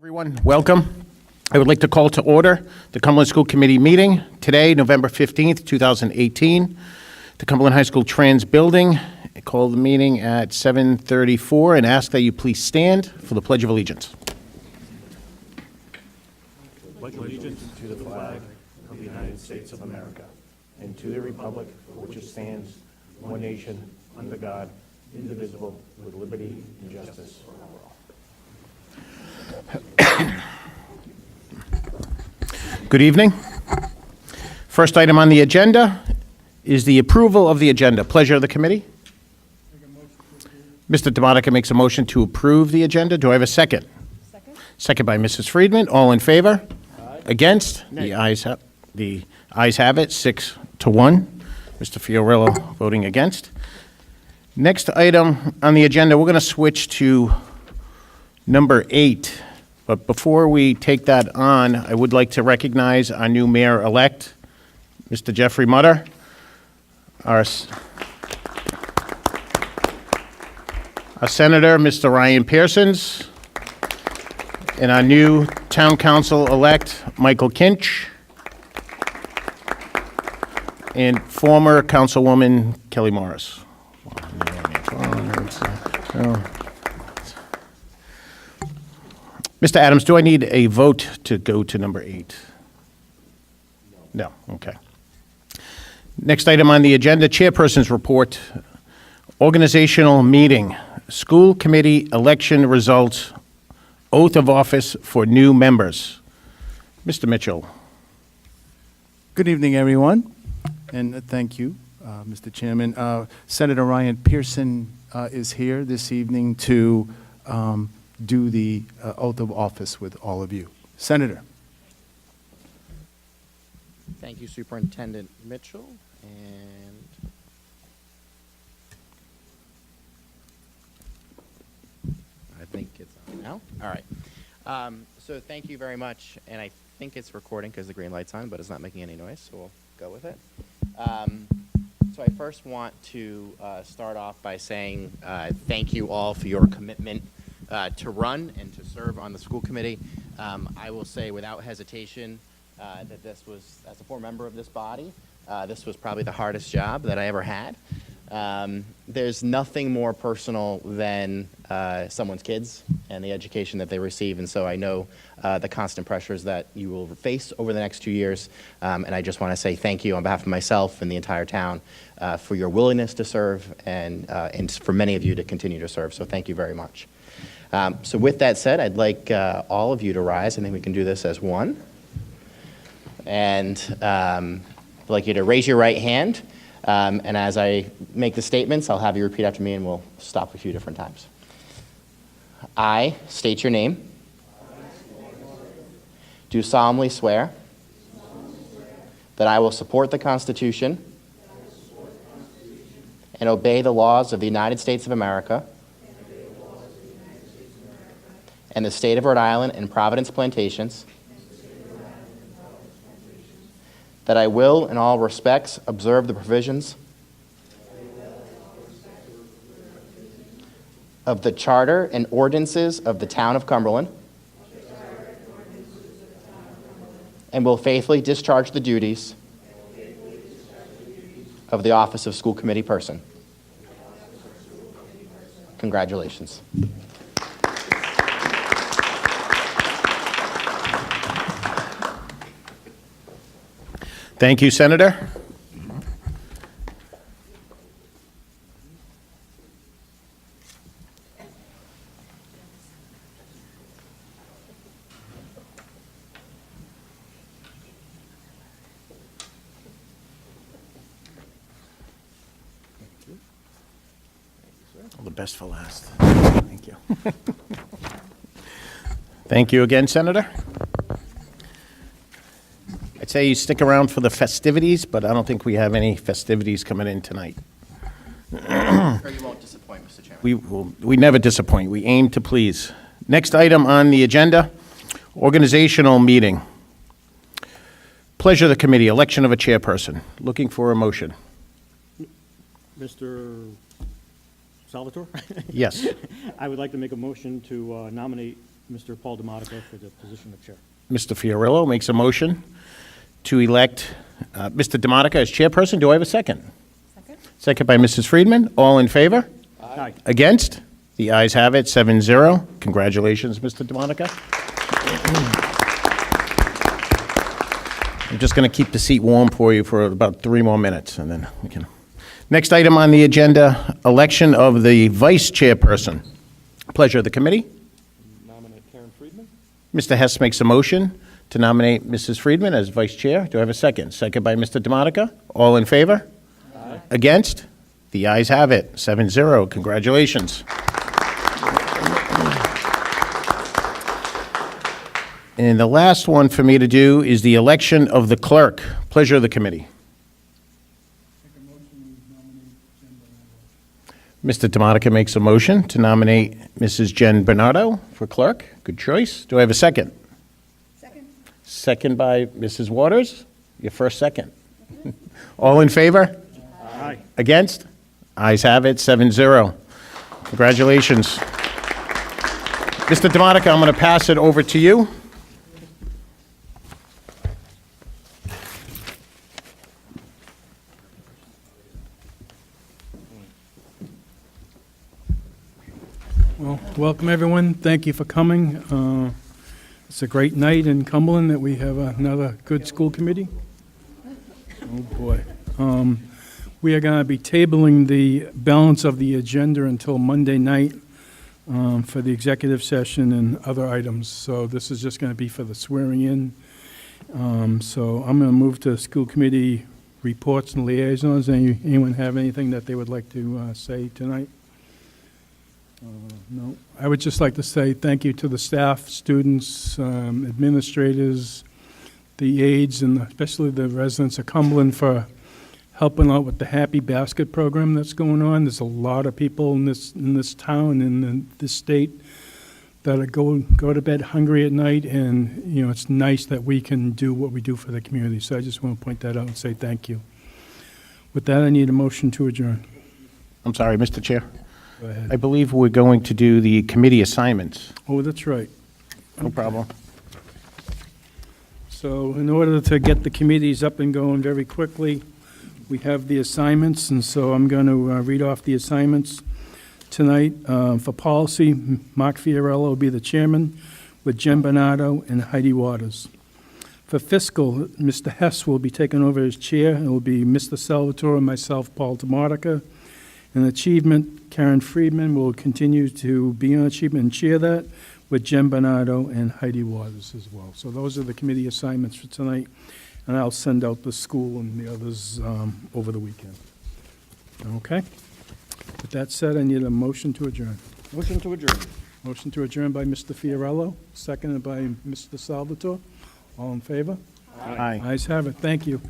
Everyone, welcome. I would like to call to order the Cumberland School Committee meeting today, November 15th, 2018, the Cumberland High School Trans Building. I call the meeting at 7:34 and ask that you please stand for the Pledge of Allegiance. Pledge allegiance to the flag of the United States of America and to the republic for which it stands, one nation, under God, indivisible, with liberty and justice for all. Good evening. First item on the agenda is the approval of the agenda. Pleasure of the committee. Mr. DeMonica makes a motion to approve the agenda. Do I have a second? Second. Second by Mrs. Friedman. All in favor? Aye. Against? Nay. The ayes have it, 6-1. Mr. Fiorillo voting against. Next item on the agenda, we're going to switch to number 8. But before we take that on, I would like to recognize our new mayor-elect, Mr. Jeffrey Mutter, our senator, Mr. Ryan Pearsons, and our new town council-elect, Michael Kinch, and former councilwoman Kelly Morris. Mr. Adams, do I need a vote to go to number 8? No. Okay. Next item on the agenda, chairperson's report, organizational meeting, school committee election results, oath of office for new members. Mr. Mitchell. Good evening, everyone, and thank you, Mr. Chairman. Senator Ryan Pearson is here this evening to do the oath of office with all of you. Senator. Thank you, Superintendent Mitchell. And I think it's on now. All right. So thank you very much. And I think it's recording because the green light's on, but it's not making any noise, so we'll go with it. So I first want to start off by saying thank you all for your commitment to run and to serve on the school committee. I will say without hesitation that this was, as a former member of this body, this was probably the hardest job that I ever had. There's nothing more personal than someone's kids and the education that they receive, and so I know the constant pressures that you will face over the next 2 years, and I just want to say thank you on behalf of myself and the entire town for your willingness to serve and for many of you to continue to serve, so thank you very much. So with that said, I'd like all of you to rise. I think we can do this as one. And I'd like you to raise your right hand. And as I make the statements, I'll have you repeat after me, and we'll stop a few different times. I state your name. Do solemnly swear that I will support the Constitution and obey the laws of the United States of America and the state of Rhode Island and Providence Plantations, that I will, in all respects, observe the provisions of the Charter and ordinances of the town of Cumberland, and will faithfully discharge the duties of the office of school committee person. Congratulations. Thank you, Senator. All the best for last. Thank you. Thank you again, Senator. I'd say you stick around for the festivities, but I don't think we have any festivities coming in tonight. Or you won't disappoint, Mr. Chairman. We never disappoint. We aim to please. Next item on the agenda, organizational meeting. Pleasure of the committee, election of a chairperson. Looking for a motion. Mr. Salvatore? Yes. I would like to make a motion to nominate Mr. Paul DeMonico for the position of chair. Mr. Fiorillo makes a motion to elect Mr. DeMonica as chairperson. Do I have a second? Second. Second by Mrs. Friedman. All in favor? Aye. Against? The ayes have it, 7-0. Congratulations, Mr. DeMonica. I'm just going to keep the seat warm for you for about 3 more minutes, and then we can. Next item on the agenda, election of the vice chairperson. Pleasure of the committee. Nominate Karen Friedman. Mr. Hess makes a motion to nominate Mrs. Friedman as vice chair. Do I have a second? Second by Mr. DeMonica. All in favor? Aye. Against? The ayes have it, 7-0. Congratulations. And the last one for me to do is the election of the clerk. Pleasure of the committee. Mr. DeMonica makes a motion to nominate Mrs. Jen Bernardo for clerk. Good choice. Do I have a second? Second. Second by Mrs. Waters. Your first second. All in favor? Aye. Against? Ayes have it, 7-0. Congratulations. Mr. DeMonica, I'm going to pass it over to you. Well, welcome, everyone. Thank you for coming. It's a great night in Cumberland that we have another good school committee. Oh, boy. We are going to be tabling the balance of the agenda until Monday night for the executive session and other items. So this is just going to be for the swearing in. So I'm going to move to school committee reports and liaisons. Anyone have anything that they would like to say tonight? No. I would just like to say thank you to the staff, students, administrators, the aides, and especially the residents of Cumberland for helping out with the Happy Basket program that's going on. There's a lot of people in this town and in this state that are go to bed hungry at night, and it's nice that we can do what we do for the community. So I just want to point that out and say thank you. With that, I need a motion to adjourn. I'm sorry, Mr. Chair. Go ahead. I believe we're going to do the committee assignments. Oh, that's right. No problem. So in order to get the committees up and going very quickly, we have the assignments, and so I'm going to read off the assignments tonight. For policy, Mark Fiorello will be the chairman, with Jen Bernardo and Heidi Waters. For fiscal, Mr. Hess will be taking over as chair, and it will be Mr. Salvatore and myself, Paul DeMartica. And achievement, Karen Friedman will continue to be on achievement and chair that, with Jen Bernardo and Heidi Waters as well. So those are the committee assignments for tonight, and I'll send out the school and the others over the weekend. Okay? With that said, I need a motion to adjourn. Motion to adjourn. Motion to adjourn by Mr. Fiorello, seconded by Mr. Salvatore. All in favor? Aye. Ayes have it. Thank you.